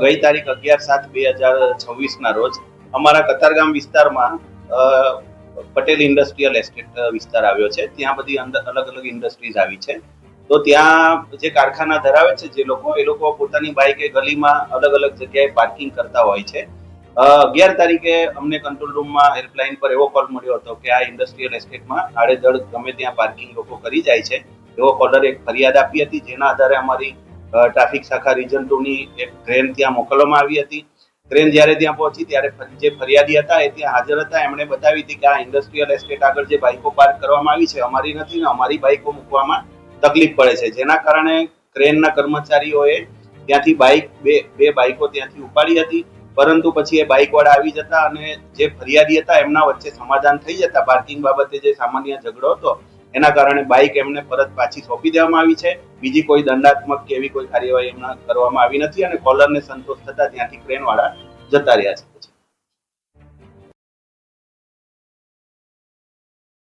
ગઈ તારીખ 11/7/2026 રોજ અમારા કતારગામ વિસ્તારમાં પટેલ ઇન્ડસ્ટ્રીયલ એસ્ટેટ વિસ્તાર આવ્યો છે. ત્યાં બધી અલગ અલગ ઇન્ડસ્ટ્રીઝ આવી છે. તો ત્યાં જે કારખાના ધરાવે છે એ લોકો પોતાની બાઇક એ ગલીમાં અલગ અલગ જગ્યાએ પાર્કિંગ કરતા હોય છે. 11 તારીખે અમને કંટ્રોલ રૂમમાં હેલ્પલાઇન પર એવો કોલ મળ્યો હતો કે આ ઇન્ડસ્ટ્રીયલ એસ્ટેટમાં આડેધડ ગમે ત્યાં પાર્કિંગ લોકો કરી જાય છે. એવો કોલર એક ફરિયાદ આપી હતી, જેના આધારે અમારી ટ્રાફિક શાખા રીજન 2 ની એક ટ્રેન ત્યાં મોકલવામાં આવી હતી. ટ્રેન જ્યારે ત્યાં પહોંચી ત્યારે જે ફરિયાદી હતા એ ત્યાં હાજર હતા. એમણે બતાવી હતી કે આ ઇન્ડસ્ટ્રીયલ એસ્ટેટ આગળ જે બાઇકો પાર્ક કરવામાં આવી છે અમારી નથી ને અમારી બાઇકો મૂકવામાં તકલીફ પડે છે, જેના કારણે ટ્રેનના કર્મચારીઓએ ત્યાંથી બે બાઇકો ત્યાંથી ઉપાડી હતી. પરંતુ પછી એ બાઇક વાળા આવી જતા અને જે ફરિયાદી હતા એમના વચ્ચે સમાધાન થઈ જતા પાર્કિંગ બાબતે જે સામાન્ય ઝઘડો હતો એના કારણે બાઇક એમને પરત પાછી સોંપી દેવામાં આવી છે. બીજી કોઈ દંડાત્મક કે એવી કોઈ કાર્યવાહી એમના કરવામાં આવી નથી અને કોલરને સંતોષ થતા ત્યાંથી ટ્રેન વાળા જતા રહ્યા છે.